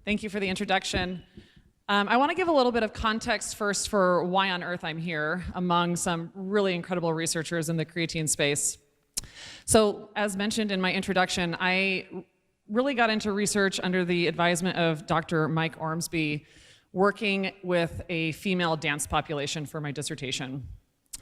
Thank you for the introduction. I want to give a little bit of context first for why on earth I'm here among some really incredible researchers in the creatine space. So, as mentioned in my introduction, I really got into research under the advisement of Dr. Mike Ormsby, working with a female dance population for my dissertation.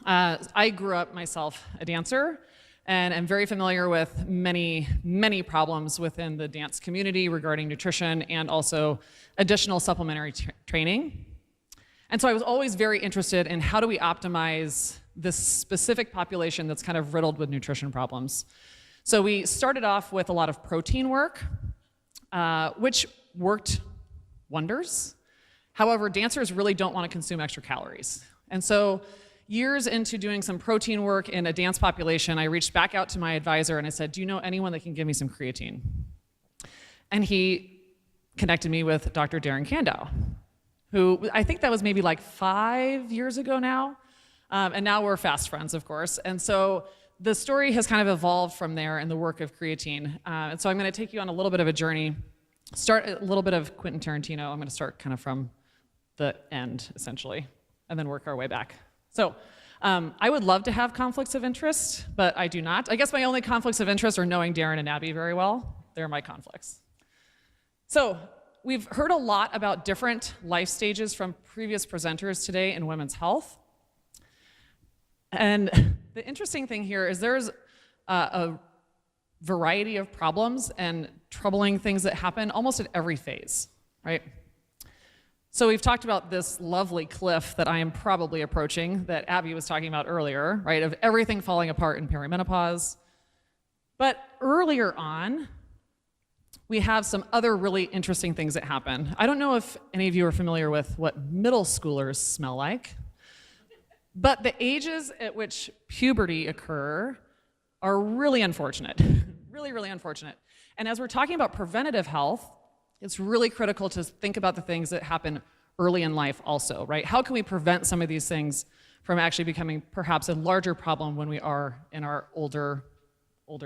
I grew up myself a dancer, and I'm very familiar with many problems within the dance community regarding nutrition and also additional supplementary training. And so I was always very interested in how do we optimize this specific population that's kind of riddled with nutrition problems. So we started off with a lot of protein work, which worked wonders. However, dancers really don't want to consume extra calories. And so years into doing some protein work in a dance population, I reached back out to my advisor and I said, do you know anyone that can give me some creatine? And he connected me with Dr. Darren Kandow, who I think that was maybe like 5 years ago now. And now we're fast friends, of course. And so the story has kind of evolved from there in the work of creatine. And so I'm going to take you on a little bit of a journey, start a little bit of Quentin Tarantino. I'm going to start kind of from the end, essentially, and then work our way back. So I would love to have conflicts of interest, but I do not. I guess my only conflicts of interest are knowing Darren and Abby very well. They're my conflicts. So we've heard a lot about different life stages from previous presenters today in women's health. And the interesting thing here is there's a variety of problems and troubling things that happen almost at every phase, right? So we've talked about this lovely cliff that I am probably approaching that Abby was talking about earlier, right, of everything falling apart in perimenopause. But earlier on, we have some other really interesting things that happen. I don't know if any of you are familiar with what middle schoolers smell like, but the ages at which puberty occur are really unfortunate, really unfortunate. And as we're talking about preventative health, it's really critical to think about the things that happen early in life also, right? How can we prevent some of these things from actually becoming perhaps a larger problem when we are in our older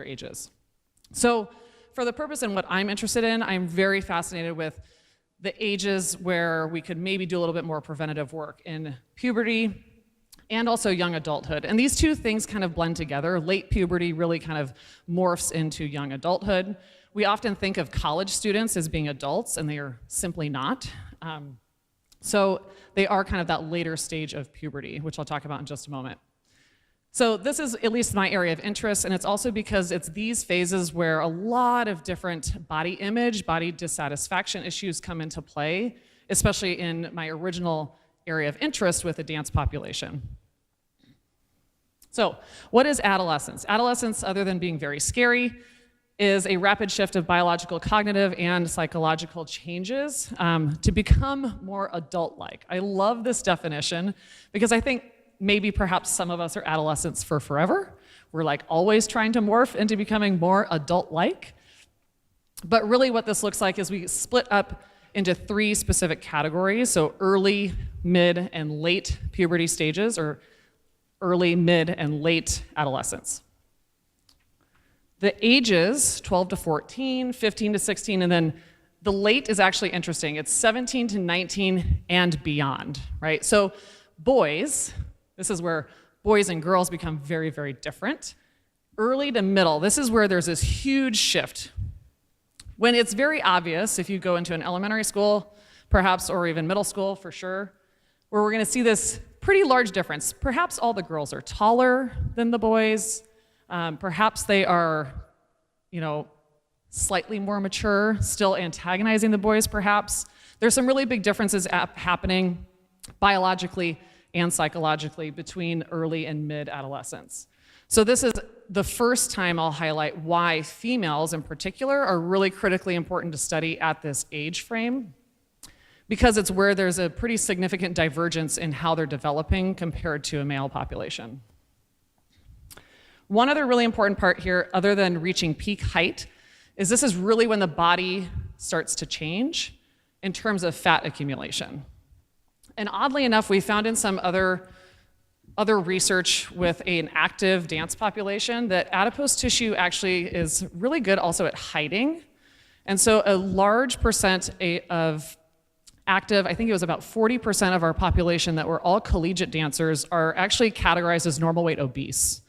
ages? So for the purpose in what I'm interested in, I'm very fascinated with the ages where we could maybe do a little bit more preventative work in puberty and also young adulthood. And these two things kind of blend together. Late puberty really kind of morphs into young adulthood. We often think of college students as being adults, and they are simply not. So they are kind of that later stage of puberty, which I'll talk about in just a moment. So this is at least my area of interest, and it's also because it's these phases where a lot of different body image, body dissatisfaction issues come into play, especially in my original area of interest with the dance population. So what is adolescence? Adolescence, other than being very scary, is a rapid shift of biological, cognitive, and psychological changes to become more adult-like. I love this definition because I think maybe perhaps some of us are adolescents for forever. We're like always trying to morph into becoming more adult-like. But really what this looks like is we split up into 3 specific categories, so early, mid, and late puberty stages, or early, mid, and late adolescence. The ages, 12 to 14, 15 to 16, and then the late is actually interesting. It's 17 to 19 and beyond, right? So boys, this is where boys and girls become very different. Early to middle, this is where there's this huge shift. When it's very obvious, if you go into an elementary school, perhaps, or even middle school for sure, where we're gonna see this pretty large difference. Perhaps all the girls are taller than the boys. Perhaps they are, slightly more mature, still antagonizing the boys, perhaps. There's some really big differences happening biologically and psychologically between early and mid-adolescence. So this is the first time I'll highlight why females in particular are really critically important to study at this age frame, because it's where there's a pretty significant divergence in how they're developing compared to a male population. One other really important part here, other than reaching peak height, is this is really when the body starts to change in terms of fat accumulation. And oddly enough, we found in some other research with an active dance population that adipose tissue actually is really good also at hiding And so a large percent of active, I think it was about 40% of our population that were all collegiate dancers are actually categorized as normal weight obese.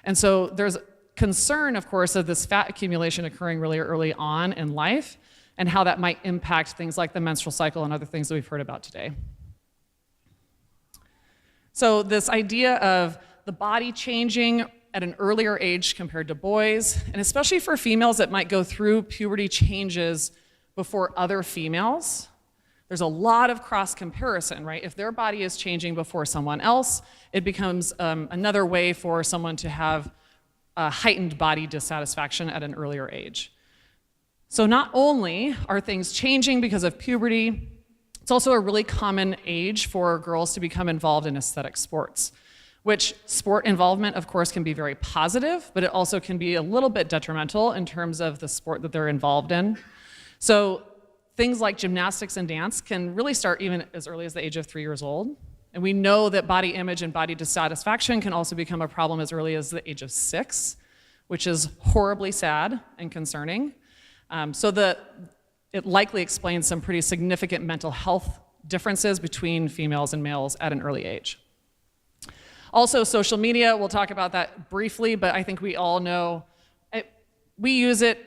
And so there's concern, of course, of this fat accumulation occurring really early on in life and how that might impact things like the menstrual cycle and other things that we've heard about today. So this idea of the body changing at an earlier age compared to boys, and especially for females that might go through puberty changes before other females, there's a lot of cross comparison, right? If their body is changing before someone else, it becomes another way for someone to have a heightened body dissatisfaction at an earlier age. So not only are things changing because of puberty, it's also a really common age for girls to become involved in aesthetic sports, which sport involvement, of course, can be very positive, but it also can be a little bit detrimental in terms of the sport that they're involved in. So things like gymnastics and dance can really start even as early as the age of 3 years old. And we know that body image and body dissatisfaction can also become a problem as early as the age of 6, which is horribly sad and concerning. It likely explains some pretty significant mental health differences between females and males at an early age. Also, social media, we'll talk about that briefly, but I think we all know we use it,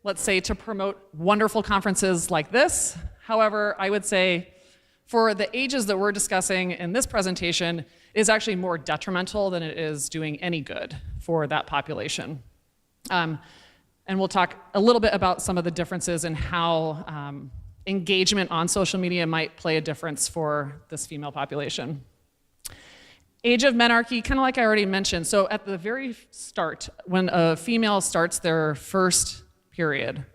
let's say, to promote wonderful conferences like this. However, I would say for the ages that we're discussing in this presentation, it is actually more detrimental than it is doing any good for that population. And we'll talk a little bit about some of the differences in how engagement on social media might play a difference for this female population. Age of menarche, kind of like I already mentioned. So at the very start, when a female starts their first period,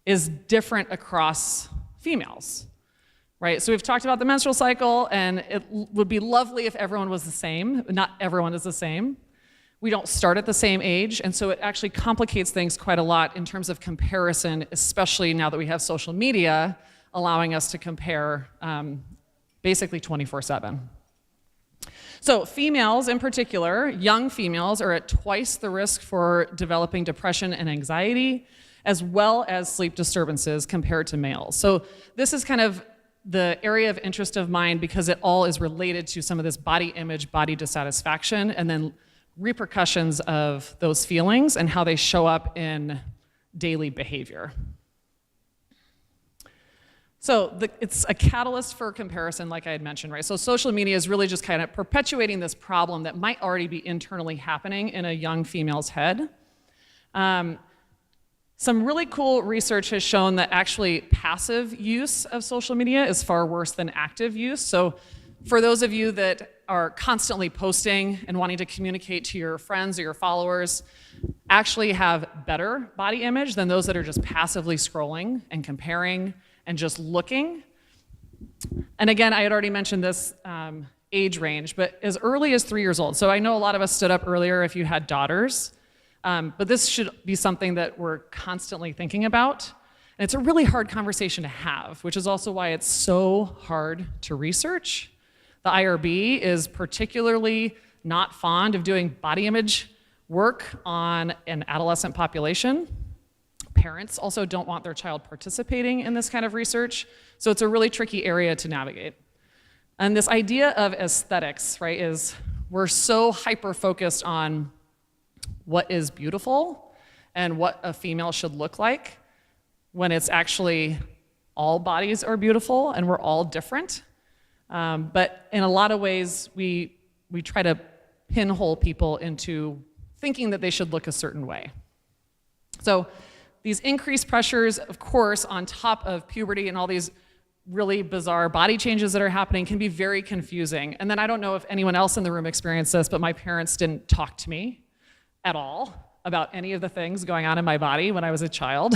is different across females, right? So we've talked about the menstrual cycle, and it would be lovely if everyone was the same. Not everyone is the same. We don't start at the same age, and so it actually complicates things quite a lot in terms of comparison, especially now that we have social media allowing us to compare basically 24/7. So females in particular, young females, are at twice the risk for developing depression and anxiety, as well as sleep disturbances compared to males. So this is kind of the area of interest of mine because it all is related to some of this body image, body dissatisfaction, and then repercussions of those feelings and how they show up in daily behavior. So it's a catalyst for comparison, like I had mentioned, right? So social media is really just kind of perpetuating this problem that might already be internally happening in a young female's head. Some really cool research has shown that actually passive use of social media is far worse than active use. So for those of you that are constantly posting and wanting to communicate to your friends or your followers, actually have better body image than those that are just passively scrolling and comparing and just looking. And again, I had already mentioned this age range, but as early as 3 years old. So I know a lot of us stood up earlier if you had daughters, but this should be something that we're constantly thinking about. And it's a really hard conversation to have, which is also why it's so hard to research. The IRB is particularly not fond of doing body image work on an adolescent population. Parents also don't want their child participating in this kind of research, so it's a really tricky area to navigate. And this idea of aesthetics, right, is we're so hyper-focused on what is beautiful and what a female should look like when it's actually all bodies are beautiful and we're all different. But in a lot of ways, we try to pinhole people into thinking that they should look a certain way. So these increased pressures, of course, on top of puberty and all these really bizarre body changes that are happening can be very confusing. And then I don't know if anyone else in the room experienced this, but my parents didn't talk to me at all about any of the things going on in my body when I was a child.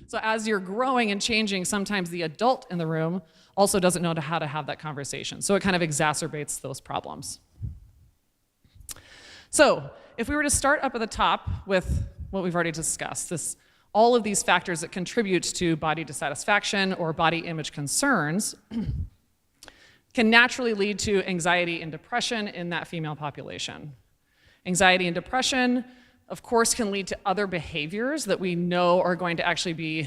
So as you're growing and changing, sometimes the adult in the room also doesn't know how to have that conversation. So it kind of exacerbates those problems. So if we were to start up at the top with what we've already discussed, all of these factors that contribute to body dissatisfaction or body image concerns can naturally lead to anxiety and depression in that female population. Anxiety and depression, of course, can lead to other behaviors that we know are going to actually be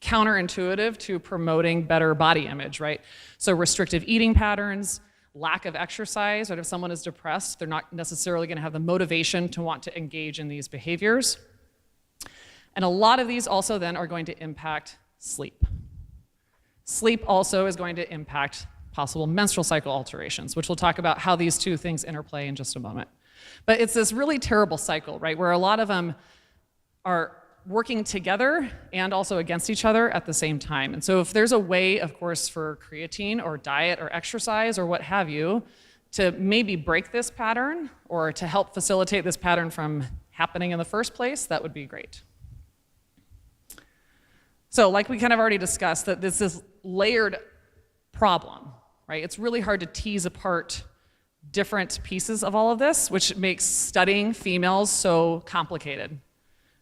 counterintuitive to promoting better body image, right? So restrictive eating patterns, lack of exercise, right? If someone is depressed, they're not necessarily gonna have the motivation to want to engage in these behaviors. And a lot of these also then are going to impact sleep. Sleep also is going to impact possible menstrual cycle alterations, which we'll talk about how these two things interplay in just a moment. But it's this really terrible cycle, right, where a lot of them are working together and also against each other at the same time. And so if there's a way, of course, for creatine or diet or exercise or what have you, to maybe break this pattern or to help facilitate this pattern from happening in the first place, that would be great. So like we kind of already discussed, that this is layered problem, right? It's really hard to tease apart different pieces of all of this, which makes studying females so complicated,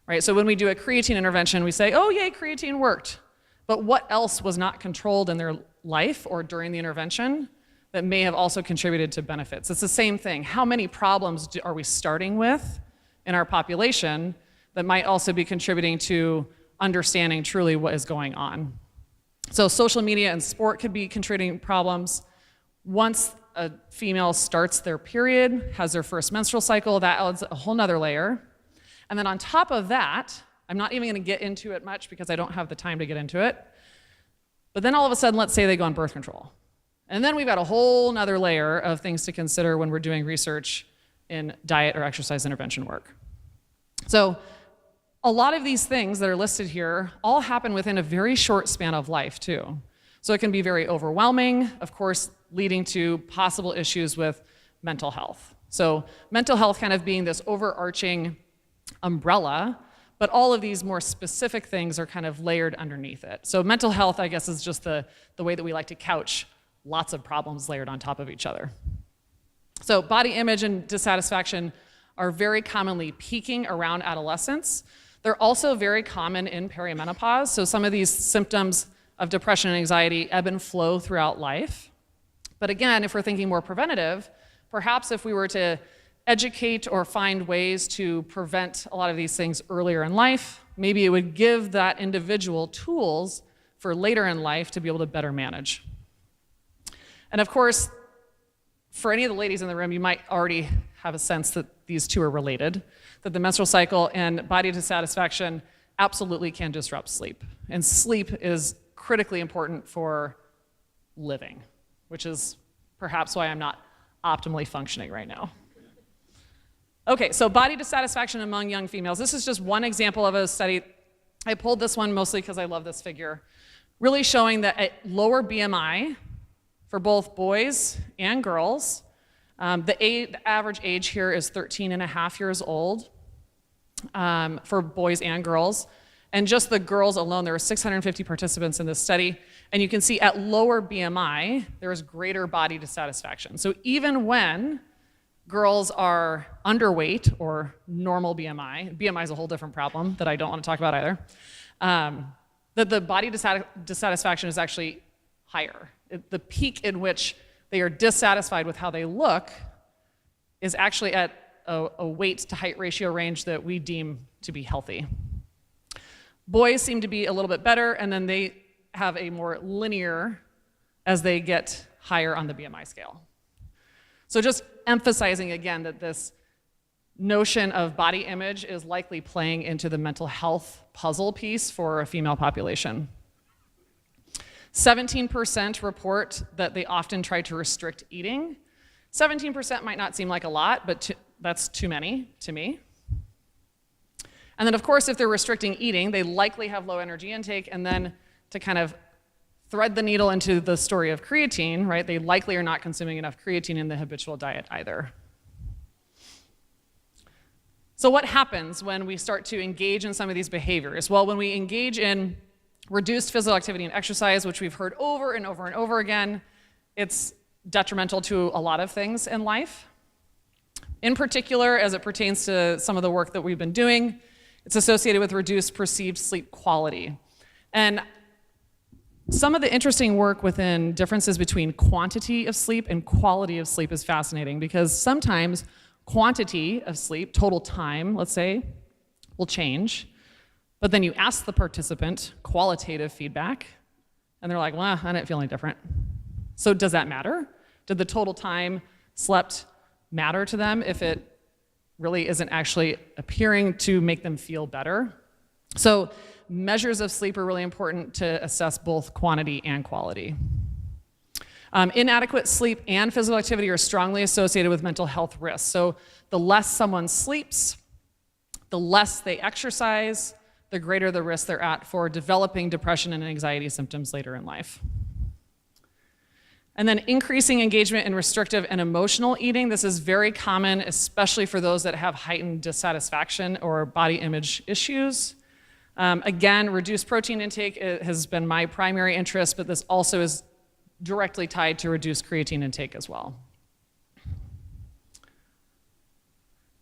right? So when we do a creatine intervention, we say, oh yay, creatine worked. But what else was not controlled in their life or during the intervention that may have also contributed to benefits? It's the same thing. How many problems are we starting with in our population that might also be contributing to understanding truly what is going on? So social media and sport could be contributing problems. Once a female starts their period, has their first menstrual cycle, that adds a whole nother layer. And then on top of that, I'm not even gonna get into it much because I don't have the time to get into it, but then all of a sudden, let's say they go on birth control. And then we've got a whole nother layer of things to consider when we're doing research in diet or exercise intervention work. So a lot of these things that are listed here all happen within a very short span of life too. So it can be very overwhelming, of course, leading to possible issues with mental health. So mental health kind of being this overarching umbrella, but all of these more specific things are kind of layered underneath it. So mental health, I guess, is just the way that we like to couch lots of problems layered on top of each other. So body image and dissatisfaction are very commonly peaking around adolescence. They're also very common in perimenopause. So some of these symptoms of depression and anxiety ebb and flow throughout life. But again, if we're thinking more preventative, perhaps if we were to educate or find ways to prevent a lot of these things earlier in life, maybe it would give that individual tools for later in life to be able to better manage. And of course, for any of the ladies in the room, you might already have a sense that these two are related, that the menstrual cycle and body dissatisfaction absolutely can disrupt sleep. And sleep is critically important for living, which is perhaps why I'm not optimally functioning right now. Okay, so body dissatisfaction among young females. This is just one example of a study. I pulled this one mostly because I love this figure, really showing that at lower BMI for both boys and girls, the average age here is 13 and a half years old for boys and girls. And just the girls alone, there were 650 participants in this study. And you can see at lower BMI, there is greater body dissatisfaction. So even when girls are underweight or normal BMI, BMI is a whole different problem that I don't want to talk about either, that the body dissatisfaction is actually higher. The peak in which they are dissatisfied with how they look is actually at a weight to height ratio range that we deem to be healthy. Boys seem to be a little bit better, and then they have a more linear as they get higher on the BMI scale. So just emphasizing again that this notion of body image is likely playing into the mental health puzzle piece for a female population. 17% report that they often try to restrict eating. 17% might not seem like a lot, but that's too many to me. And then of course, if they're restricting eating, they likely have low energy intake, and then to kind of thread the needle into the story of creatine, right, they likely are not consuming enough creatine in the habitual diet either. So what happens when we start to engage in some of these behaviors? Well, when we engage in reduced physical activity and exercise, which we've heard over and over and over again, it's detrimental to a lot of things in life. In particular, as it pertains to some of the work that we've been doing, it's associated with reduced perceived sleep quality. And some of the interesting work within differences between quantity of sleep and quality of sleep is fascinating, because sometimes quantity of sleep, total time, let's say, will change, But then you ask the participant qualitative feedback, and they're like, well, I didn't feel any different. So does that matter? Did the total time slept matter to them if it really isn't actually appearing to make them feel better? So measures of sleep are really important to assess both quantity and quality. Inadequate sleep and physical activity are strongly associated with mental health risks. So the less someone sleeps, the less they exercise, the greater the risk they're at for developing depression and anxiety symptoms later in life. And then increasing engagement in restrictive and emotional eating. This is very common, especially for those that have heightened dissatisfaction or body image issues. Again, reduced protein intake has been my primary interest, but this also is directly tied to reduced creatine intake as well.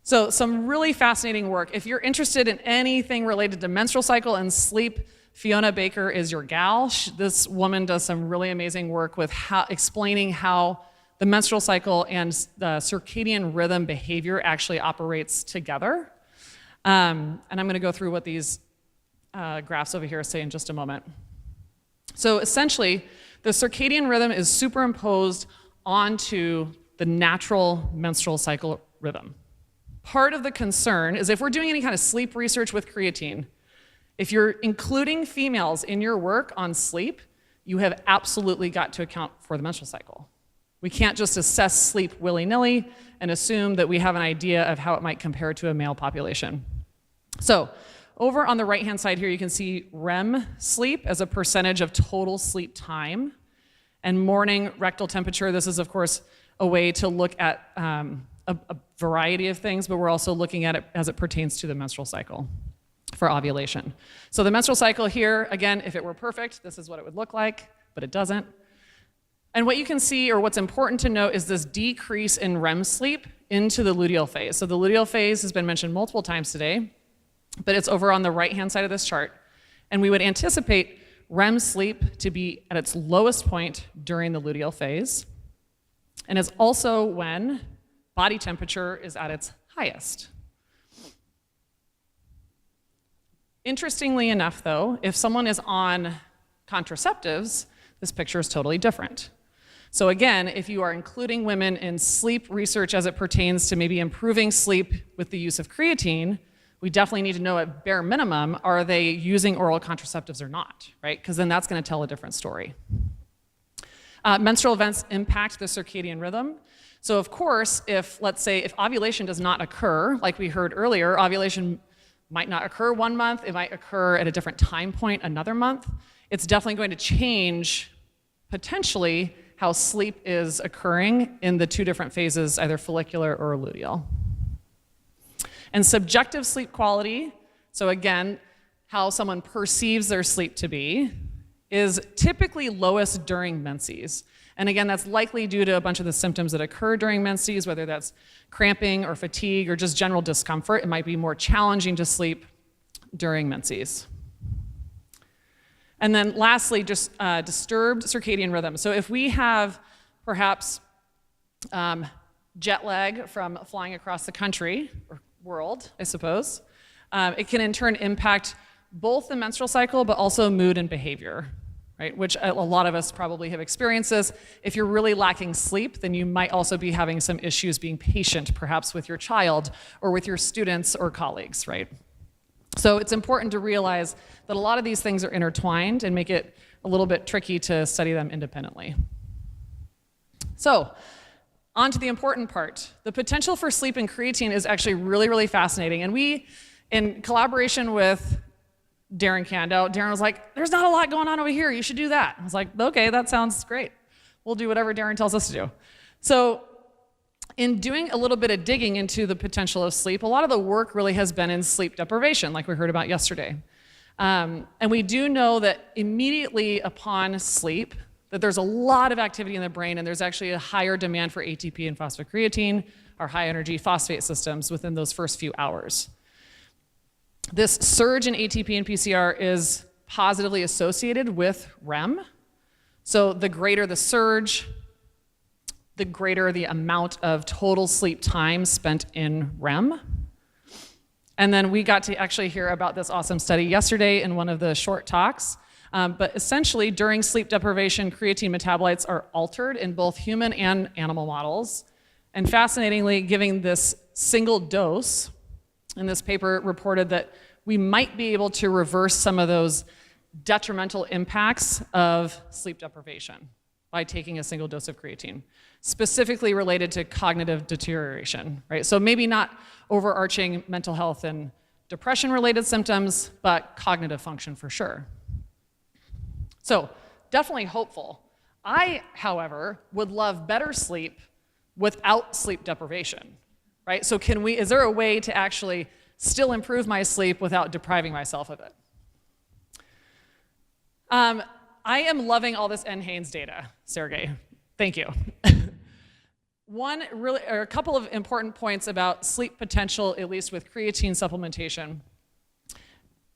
So some really fascinating work. If you're interested in anything related to menstrual cycle and sleep, Fiona Baker is your gal. This woman does some really amazing work with explaining how the menstrual cycle and the circadian rhythm behavior actually operates together. And I'm going to go through what these graphs over here say in just a moment. So essentially, the circadian rhythm is superimposed onto the natural menstrual cycle rhythm. Part of the concern is if we're doing any kind of sleep research with creatine, if you're including females in your work on sleep, you have absolutely got to account for the menstrual cycle. We can't just assess sleep willy-nilly and assume that we have an idea of how it might compare to a male population. So over on the right-hand side here, you can see REM sleep as a percentage of total sleep time, and morning rectal temperature. This is, of course, a way to look at a variety of things, but we're also looking at it as it pertains to the menstrual cycle for ovulation. So the menstrual cycle here, again, if it were perfect, this is what it would look like, but it doesn't. And what you can see, or what's important to note, is this decrease in REM sleep into the luteal phase. So the luteal phase has been mentioned multiple times today, but it's over on the right-hand side of this chart. And we would anticipate REM sleep to be at its lowest point during the luteal phase, and it's also when body temperature is at its highest. Interestingly enough, though, if someone is on contraceptives, this picture is totally different. So again, if you are including women in sleep research as it pertains to maybe improving sleep with the use of creatine, we definitely need to know at bare minimum, are they using oral contraceptives or not, right? Because then that's going to tell a different story. Menstrual events impact the circadian rhythm. So of course, let's say if ovulation does not occur, like we heard earlier, ovulation might not occur 1 month, it might occur at a different time point another month. It's definitely going to change, potentially, how sleep is occurring in the two different phases, either follicular or luteal. And subjective sleep quality, so again, how someone perceives their sleep to be, is typically lowest during menses. And again, that's likely due to a bunch of the symptoms that occur during menses, whether that's cramping or fatigue or just general discomfort. It might be more challenging to sleep during menses. And then lastly, just disturbed circadian rhythm. So if we have perhaps jet lag from flying across the country, or world, I suppose, it can in turn impact both the menstrual cycle, but also mood and behavior, right? Which a lot of us probably have experienced this. If you're really lacking sleep, then you might also be having some issues being patient, perhaps with your child or with your students or colleagues, right? So it's important to realize that a lot of these things are intertwined and make it a little bit tricky to study them independently. So, on to the important part. The potential for sleep and creatine is actually really, really fascinating. And we, in collaboration with Darren Kando, Darren was like, there's not a lot going on over here, you should do that. I was like, okay, that sounds great. We'll do whatever Darren tells us to do. So in doing a little bit of digging into the potential of sleep, a lot of the work really has been in sleep deprivation, like we heard about yesterday. And we do know that immediately upon sleep, that there's a lot of activity in the brain, and there's actually a higher demand for ATP and phosphocreatine, our high-energy phosphate systems, within those first few hours. This surge in ATP and PCR is positively associated with REM. So the greater the surge, the greater the amount of total sleep time spent in REM. And then we got to actually hear about this awesome study yesterday in one of the short talks. But essentially, during sleep deprivation, creatine metabolites are altered in both human and animal models. And fascinatingly, giving this single dose, in this paper reported that we might be able to reverse some of those detrimental impacts of sleep deprivation by taking a single dose of creatine, specifically related to cognitive deterioration, right? So maybe not overarching mental health and depression-related symptoms, but cognitive function for sure. So definitely hopeful. I, however, would love better sleep without sleep deprivation, right? So is there a way to actually still improve my sleep without depriving myself of it? I am loving all this NHANES data, Sergey. Thank you. A couple of important points about sleep potential, at least with creatine supplementation.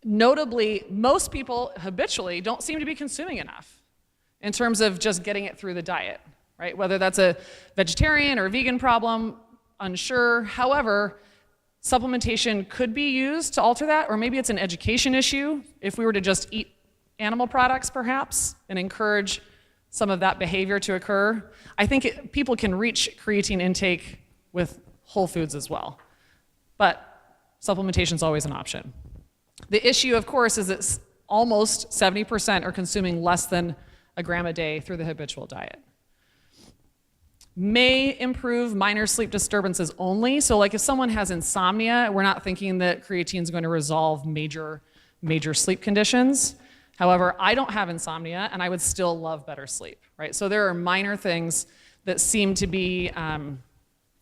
Notably, most people habitually don't seem to be consuming enough in terms of just getting it through the diet, right? Whether that's a vegetarian or vegan problem, unsure. However, supplementation could be used to alter that, or maybe it's an education issue if we were to just eat animal products, perhaps, and encourage some of that behavior to occur. I think people can reach creatine intake with whole foods as well, but supplementation is always an option. The issue, of course, is that almost 70% are consuming less than a gram a day through the habitual diet. May improve minor sleep disturbances only. So like if someone has insomnia, we're not thinking that creatine is going to resolve major sleep conditions. However, I don't have insomnia and I would still love better sleep, right? So there are minor things that seem to be,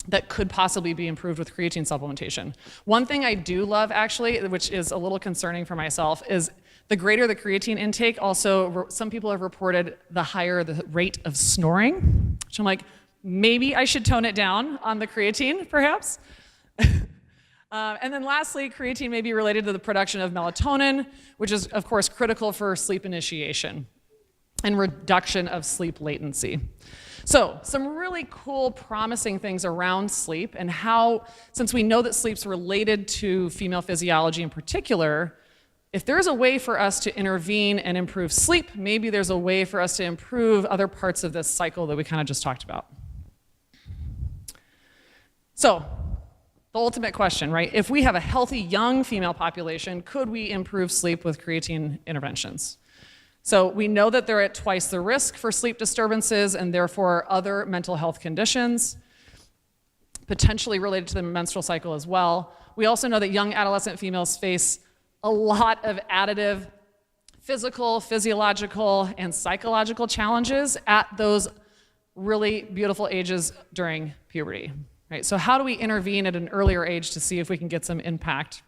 that could possibly be improved with creatine supplementation. One thing I do love actually, which is a little concerning for myself, is the greater the creatine intake, also some people have reported the higher the rate of snoring, which I'm like, maybe I should tone it down on the creatine, perhaps. And then lastly, creatine may be related to the production of melatonin, which is, of course, critical for sleep initiation and reduction of sleep latency. So some really cool, promising things around sleep and how, since we know that sleep's related to female physiology in particular, if there's a way for us to intervene and improve sleep, maybe there's a way for us to improve other parts of this cycle that we kind of just talked about. So, the ultimate question, right? If we have a healthy young female population, could we improve sleep with creatine interventions? So we know that they're at twice the risk for sleep disturbances and therefore other mental health conditions, potentially related to the menstrual cycle as well. We also know that young adolescent females face a lot of additive physical, physiological, and psychological challenges at those really beautiful ages during puberty. Right, so how do we intervene at an earlier age to see if we can get some impact?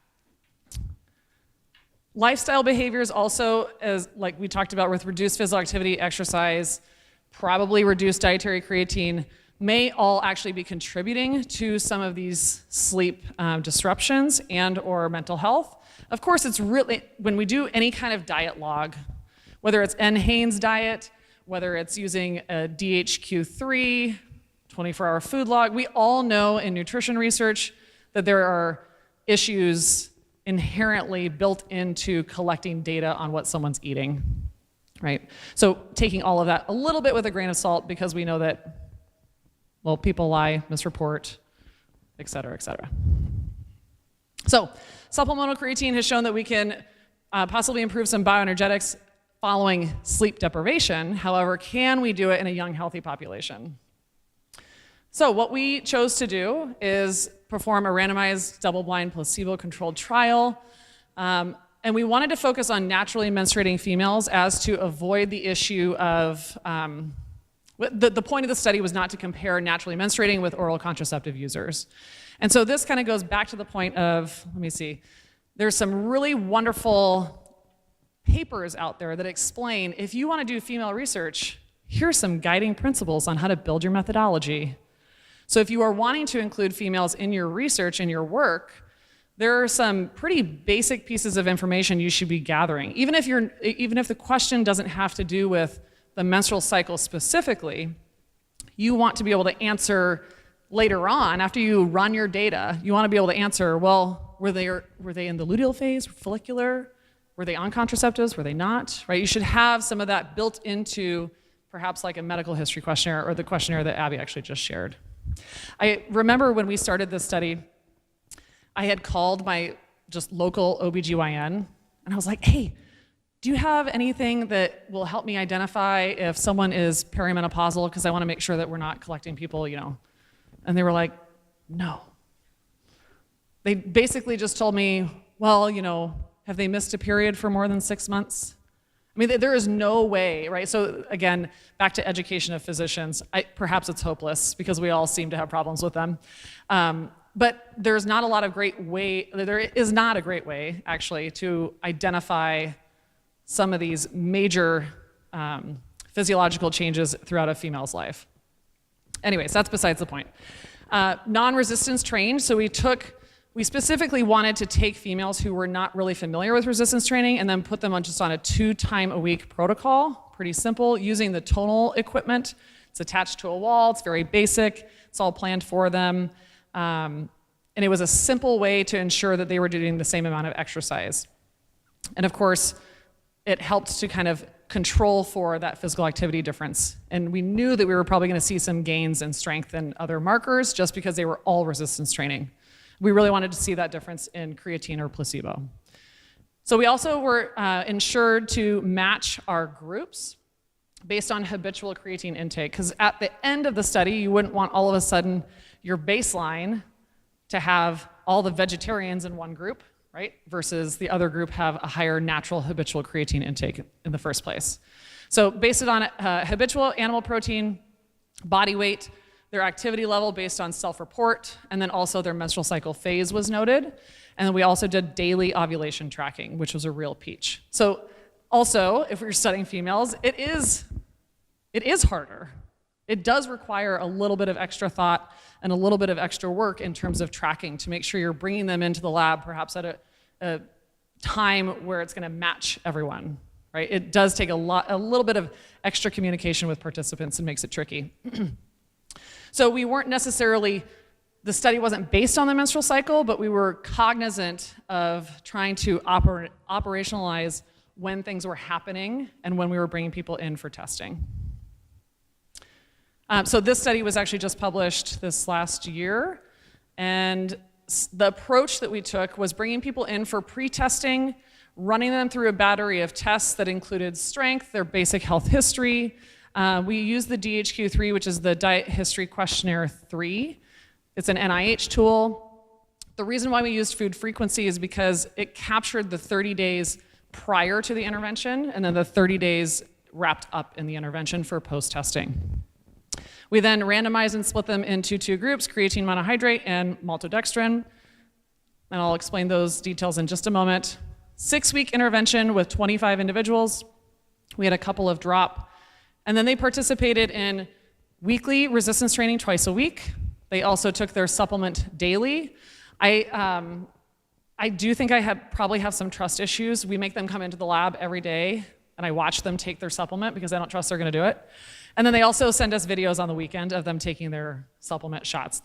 Lifestyle behaviors also, as like we talked about with reduced physical activity, exercise, probably reduced dietary creatine, may all actually be contributing to some of these sleep disruptions and or mental health. Of course, it's really, when we do any kind of diet log, whether it's NHANES diet, whether it's using a DHQ3, 24-hour food log. We all know in nutrition research that there are issues inherently built into collecting data on what someone's eating, right? So taking all of that a little bit with a grain of salt because we know that, well, people lie, misreport, et cetera, et cetera. So supplemental creatine has shown that we can possibly improve some bioenergetics following sleep deprivation. However, can we do it in a young, healthy population? So what we chose to do is perform a randomized, double-blind, placebo-controlled trial. And we wanted to focus on naturally menstruating females as to avoid the issue of, the point of the study was not to compare naturally menstruating with oral contraceptive users. And so this kind of goes back to the point of, let me see, there's some really wonderful papers out there that explain, if you want to do female research, here's some guiding principles on how to build your methodology. So if you are wanting to include females in your research and your work, there are some pretty basic pieces of information you should be gathering. Even if the question doesn't have to do with the menstrual cycle specifically, you want to be able to answer later on, after you run your data, you want to be able to answer, well, were they in the luteal phase, follicular? Were they on contraceptives? Were they not? Right? You should have some of that built into perhaps like a medical history questionnaire or the questionnaire that Abby actually just shared. I remember when we started this study, I had called my just local OBGYN, and I was like, hey, do you have anything that will help me identify if someone is perimenopausal? Because I want to make sure that we're not collecting people, you know. And they were like, no. They basically just told me, well, you know, have they missed a period for more than 6 months? I mean, there is no way, right? So again, back to education of physicians, perhaps it's hopeless because we all seem to have problems with them. But there's not a lot of there is not a great way, actually, to identify some of these major physiological changes throughout a female's life. Anyways, that's besides the point. Non-resistance trained, so we specifically wanted to take females who were not really familiar with resistance training and then put them on just on a 2-time-a-week protocol, pretty simple, using the tonal equipment. It's attached to a wall, it's very basic, it's all planned for them. And it was a simple way to ensure that they were doing the same amount of exercise. And of course, it helped to kind of control for that physical activity difference. And we knew that we were probably going to see some gains in strength and other markers just because they were all resistance training. We really wanted to see that difference in creatine or placebo. So we also were ensured to match our groups based on habitual creatine intake, because at the end of the study, you wouldn't want all of a sudden your baseline to have all the vegetarians in one group, right? Versus the other group have a higher natural habitual creatine intake in the first place. So based it on habitual animal protein, body weight, their activity level based on self-report, and then also their menstrual cycle phase was noted. And then we also did daily ovulation tracking, which was a real peach. So also, if we're studying females, it is harder. It does require a little bit of extra thought and a little bit of extra work in terms of tracking to make sure you're bringing them into the lab perhaps at a time where it's going to match everyone, right? It does take a little bit of extra communication with participants and makes it tricky. So we weren't necessarily, the study wasn't based on the menstrual cycle, but we were cognizant of trying to operationalize when things were happening and when we were bringing people in for testing. So this study was actually just published this last year, and the approach that we took was bringing people in for pre-testing, running them through a battery of tests that included strength, their basic health history. We used the DHQ-3, which is the Diet History Questionnaire 3. It's an NIH tool. The reason why we used food frequency is because it captured the 30 days prior to the intervention, and then the 30 days wrapped up in the intervention for post-testing. We then randomized and split them into 2 groups, creatine monohydrate and maltodextrin. And I'll explain those details in just a moment. 6-week intervention with 25 individuals. We had a couple of drop. And then they participated in weekly resistance training twice a week. They also took their supplement daily. I do think I probably have some trust issues. We make them come into the lab every day, and I watch them take their supplement because I don't trust they're going to do it. And then they also send us videos on the weekend of them taking their supplement shots.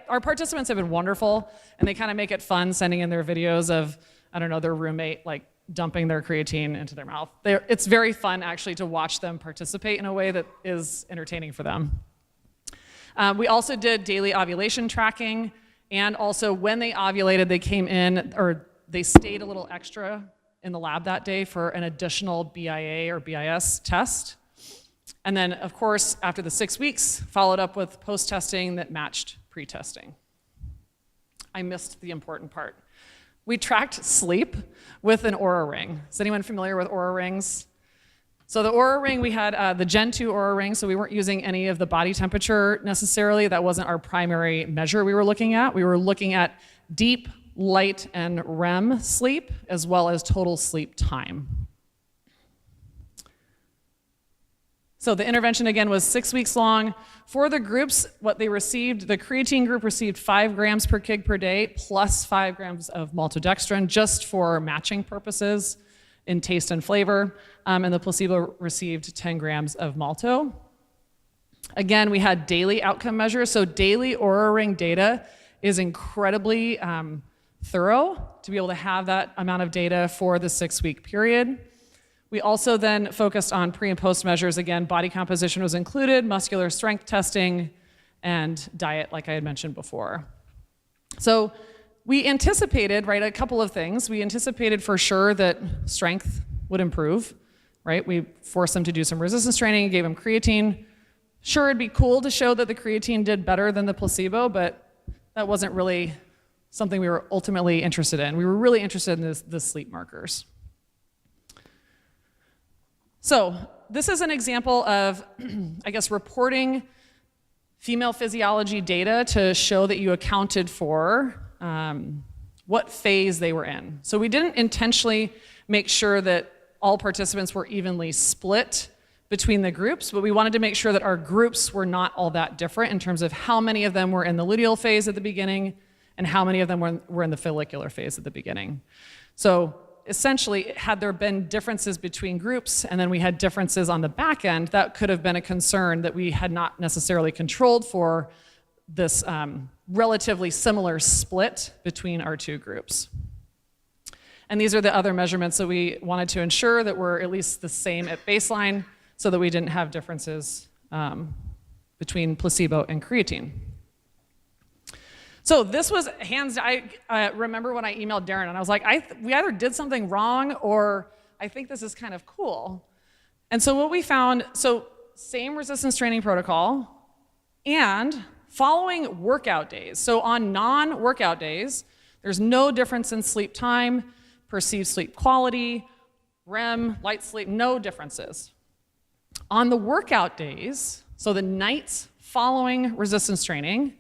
Our participants have been wonderful, and they kind of make it fun sending in their videos of, I don't know, their roommate like dumping their creatine into their mouth. It's very fun actually to watch them participate in a way that is entertaining for them. We also did daily ovulation tracking, and also when they ovulated, they came in, or they stayed a little extra in the lab that day for an additional BIA or BIS test. And then, of course, after the 6 weeks, followed up with post-testing that matched pre-testing. I missed the important part. We tracked sleep with an Oura ring. Is anyone familiar with Oura rings? So the Oura ring, we had the Gen 2 Oura ring, so we weren't using any of the body temperature necessarily. That wasn't our primary measure we were looking at. We were looking at deep, light, and REM sleep, as well as total sleep time. So the intervention, again, was 6 weeks long. For the groups, what they received, the creatine group received 5 grams per kg per day, plus 5 grams of maltodextrin, just for matching purposes in taste and flavor. And the placebo received 10 grams of malto. Again, we had daily outcome measures. So daily Oura ring data is incredibly thorough to be able to have that amount of data for the 6-week period. We also then focused on pre and post measures. Again, body composition was included, muscular strength testing, and diet, like I had mentioned before. So we anticipated, right, a couple of things. We anticipated for sure that strength would improve, right? We forced them to do some resistance training, gave them creatine. Sure, it'd be cool to show that the creatine did better than the placebo, but that wasn't really something we were ultimately interested in. We were really interested in the sleep markers. So this is an example of, I guess, reporting female physiology data to show that you accounted for what phase they were in. So we didn't intentionally make sure that all participants were evenly split between the groups, but we wanted to make sure that our groups were not all that different in terms of how many of them were in the luteal phase at the beginning and how many of them were in the follicular phase at the beginning. So essentially, had there been differences between groups and then we had differences on the back end, that could have been a concern that we had not necessarily controlled for this relatively similar split between our two groups. And these are the other measurements that we wanted to ensure that were at least the same at baseline so that we didn't have differences between placebo and creatine. So this was I remember when I emailed Darren and I was like, we either did something wrong or I think this is kind of cool. And so what we found, so same resistance training protocol and following workout days. So on non-workout days, there's no difference in sleep time, perceived sleep quality, REM, light sleep, no differences. On the workout days, so the nights following resistance training,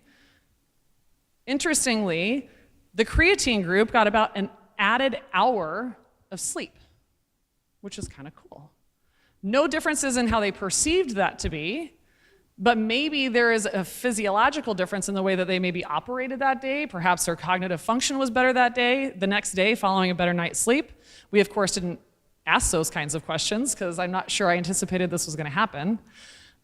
interestingly, the creatine group got about an added hour of sleep, which is kind of cool. No differences in how they perceived that to be, but maybe there is a physiological difference in the way that they maybe operated that day. Perhaps their cognitive function was better that day, the next day following a better night's sleep. We, of course, didn't ask those kinds of questions because I'm not sure I anticipated this was going to happen.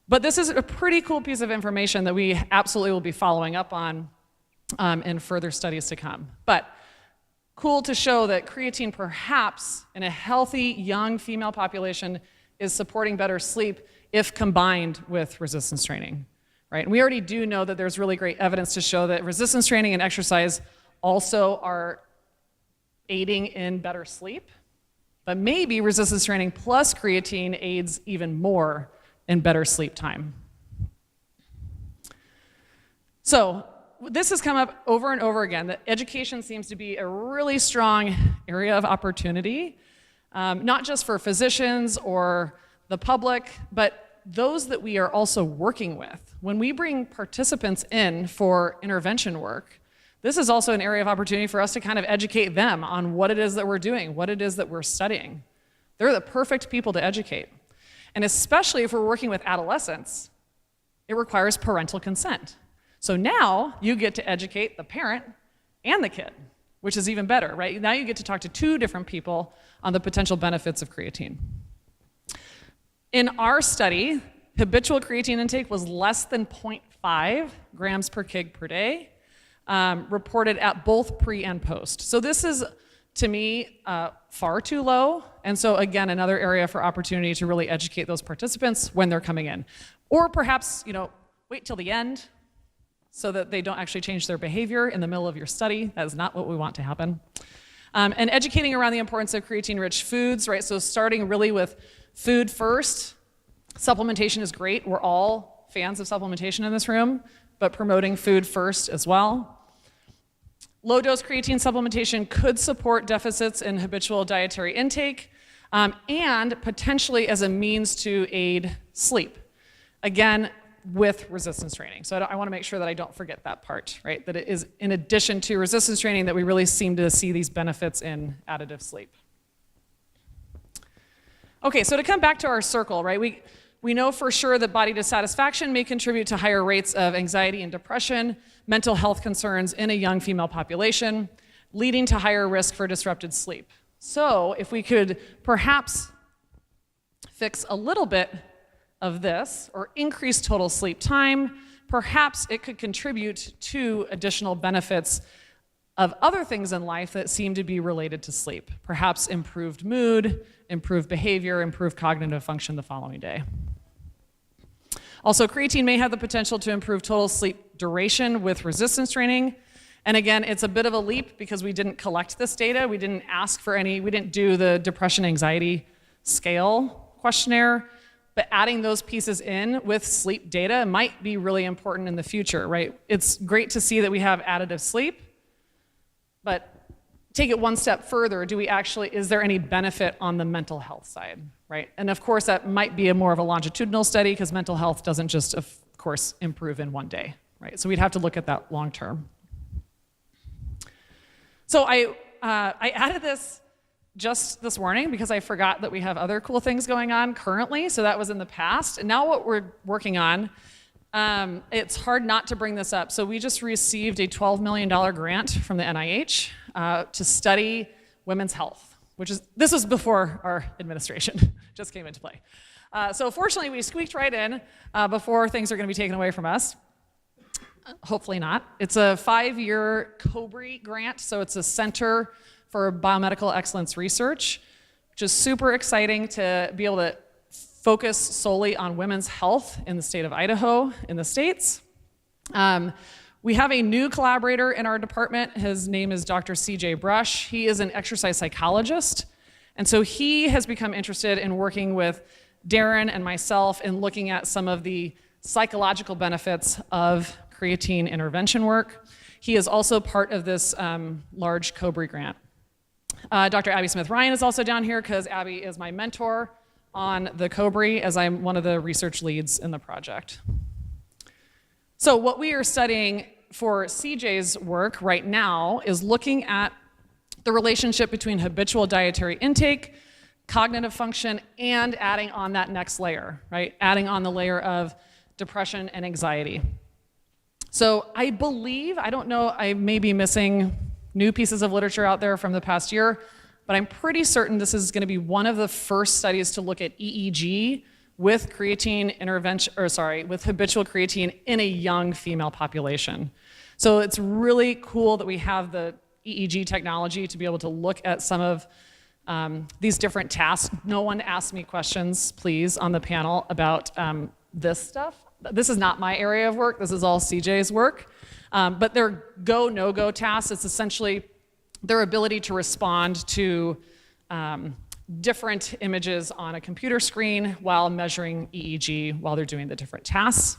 But this is a pretty cool piece of information that we absolutely will be following up on in further studies to come. But cool to show that creatine perhaps in a healthy young female population is supporting better sleep if combined with resistance training, right? And we already do know that there's really great evidence to show that resistance training and exercise also are aiding in better sleep, but maybe resistance training plus creatine aids even more in better sleep time. So this has come up over and over again, that education seems to be a really strong area of opportunity, not just for physicians or the public, but those that we are also working with. When we bring participants in for intervention work, this is also an area of opportunity for us to kind of educate them on what it is that we're doing, what it is that we're studying. They're the perfect people to educate. And especially if we're working with adolescents, it requires parental consent. So now you get to educate the parent and the kid, which is even better, right? Now you get to talk to two different people on the potential benefits of creatine. In our study, habitual creatine intake was less than 0.5 grams per kg per day, reported at both pre and post. So this is, to me, far too low. And so again, another area for opportunity to really educate those participants when they're coming in. Or perhaps, wait till the end so that they don't actually change their behavior in the middle of your study. That is not what we want to happen. And educating around the importance of creatine-rich foods, right? So starting really with food first. Supplementation is great. We're all fans of supplementation in this room, but promoting food first as well. Low-dose creatine supplementation could support deficits in habitual dietary intake and potentially as a means to aid sleep. Again, with resistance training. So I want to make sure that I don't forget that part, right? That it is in addition to resistance training that we really seem to see these benefits in additive sleep. Okay, so to come back to our circle, right? We know for sure that body dissatisfaction may contribute to higher rates of anxiety and depression, mental health concerns in a young female population, leading to higher risk for disrupted sleep. So if we could perhaps fix a little bit of this or increase total sleep time, perhaps it could contribute to additional benefits of other things in life that seem to be related to sleep. Perhaps improved mood, improved behavior, improved cognitive function the following day. Also, creatine may have the potential to improve total sleep duration with resistance training. And again, it's a bit of a leap because we didn't collect this data. We didn't ask for any, we didn't do the depression anxiety scale questionnaire, but adding those pieces in with sleep data might be really important in the future, right? It's great to see that we have additive sleep, but take it one step further, is there any benefit on the mental health side, right? And of course, that might be more of a longitudinal study because mental health doesn't just, of course, improve in one day, right? So we'd have to look at that long term. So I added this just this morning because I forgot that we have other cool things going on currently, so that was in the past. And now what we're working on, it's hard not to bring this up. So we just received a $12 million grant from the NIH to study women's health, this was before our administration just came into play. So fortunately, we squeaked right in before things are going to be taken away from us. Hopefully not. It's a 5-year COBRI grant, so it's a Center for Biomedical Excellence Research, which is super exciting to be able to focus solely on women's health in the state of Idaho in the States. We have a new collaborator in our department. His name is Dr. CJ Brush. He is an exercise psychologist, and so he has become interested in working with Darren and myself in looking at some of the psychological benefits of creatine intervention work. He is also part of this large COBRI grant. Dr. Abby Smith-Ryan is also down here because Abby is my mentor on the COBRI as I'm one of the research leads in the project. So what we are studying for CJ's work right now is looking at the relationship between habitual dietary intake, cognitive function, and adding on that next layer, right? Adding on the layer of depression and anxiety. So I believe, I don't know, I may be missing new pieces of literature out there from the past year, but I'm pretty certain this is going to be one of the first studies to look at EEG with creatine intervention, with habitual creatine in a young female population. So it's really cool that we have the EEG technology to be able to look at some of these different tasks. No one ask me questions, please, on the panel about this stuff. This is not my area of work. This is all CJ's work. But they're go, no-go tasks. It's essentially their ability to respond to different images on a computer screen while measuring EEG while they're doing the different tasks.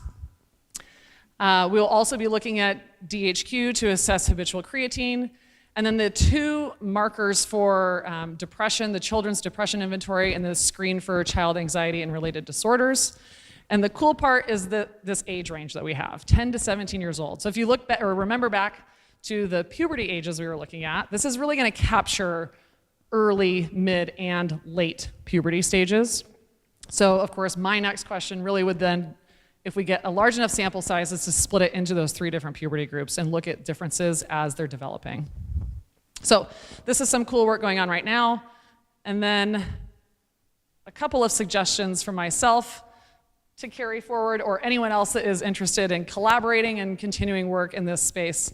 We'll also be looking at DHQ to assess habitual creatine. And then the two markers for depression, the Children's Depression Inventory and the Screen for Child Anxiety and Related Disorders. And the cool part is this age range that we have, 10 to 17 years old. So if you look back or remember back to the puberty ages we were looking at, this is really going to capture early, mid, and late puberty stages. So of course, my next question really would then, if we get a large enough sample size, is to split it into those 3 different puberty groups and look at differences as they're developing. So this is some cool work going on right now. And then a couple of suggestions from myself to carry forward, or anyone else that is interested in collaborating and continuing work in this space.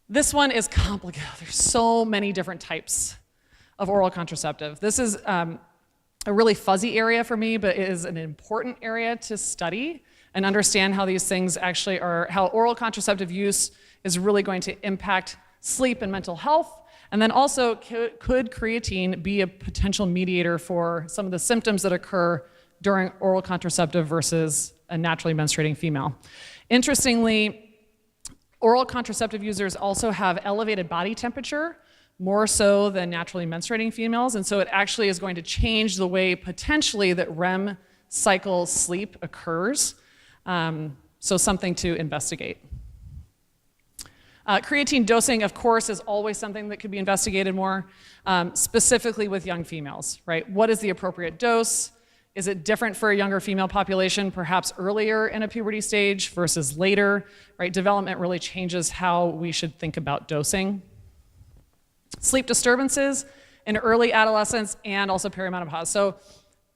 This one is complicated. There's so many different types of oral contraceptive. This is a really fuzzy area for me, but it is an important area to study and understand how these things actually are, how oral contraceptive use is really going to impact sleep and mental health. And then also, could creatine be a potential mediator for some of the symptoms that occur during oral contraceptive versus a naturally menstruating female? Interestingly, oral contraceptive users also have elevated body temperature, more so than naturally menstruating females, and so it actually is going to change the way potentially that REM cycle sleep occurs. So something to investigate. Creatine dosing, of course, is always something that could be investigated more, specifically with young females, right? What is the appropriate dose? Is it different for a younger female population, perhaps earlier in a puberty stage versus later, right? Development really changes how we should think about dosing. Sleep disturbances in early adolescence and also perimenopause. So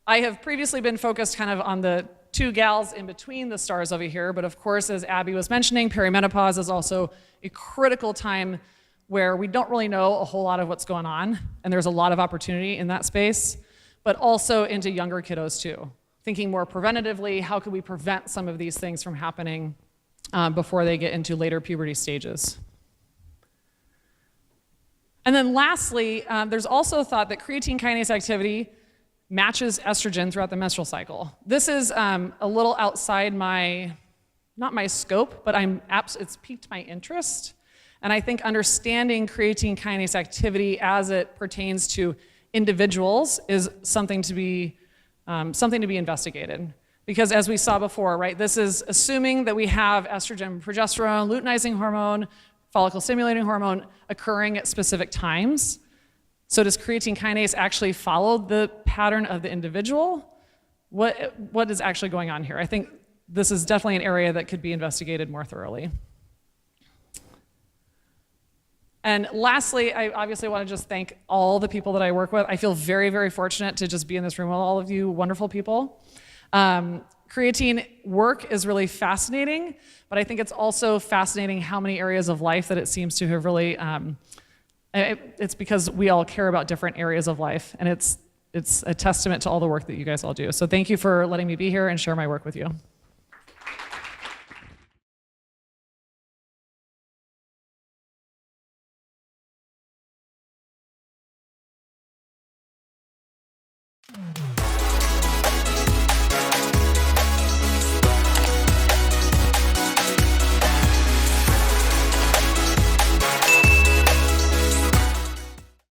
I have previously been focused kind of on the 2 gals in between the stars over here, but of course, as Abby was mentioning, perimenopause is also a critical time where we don't really know a whole lot of what's going on, and there's a lot of opportunity in that space, but also into younger kiddos too. Thinking more preventatively, how could we prevent some of these things from happening before they get into later puberty stages? And then lastly, there's also thought that creatine kinase activity matches estrogen throughout the menstrual cycle. This is a little outside not my scope, but it's piqued my interest. And I think understanding creatine kinase activity as it pertains to individuals is something to be investigated. Because as we saw before, right, this is assuming that we have estrogen, progesterone, luteinizing hormone, follicle stimulating hormone occurring at specific times. So does creatine kinase actually follow the pattern of the individual? What is actually going on here? I think this is definitely an area that could be investigated more thoroughly. And lastly, I obviously want to just thank all the people that I work with. I feel very, very fortunate to just be in this room with all of you wonderful people. Creatine work is really fascinating, but I think it's also fascinating how many areas of life that it seems to have really, it's because we all care about different areas of life, and it's a testament to all the work that you guys all do. So thank you for letting me be here and share my work with you.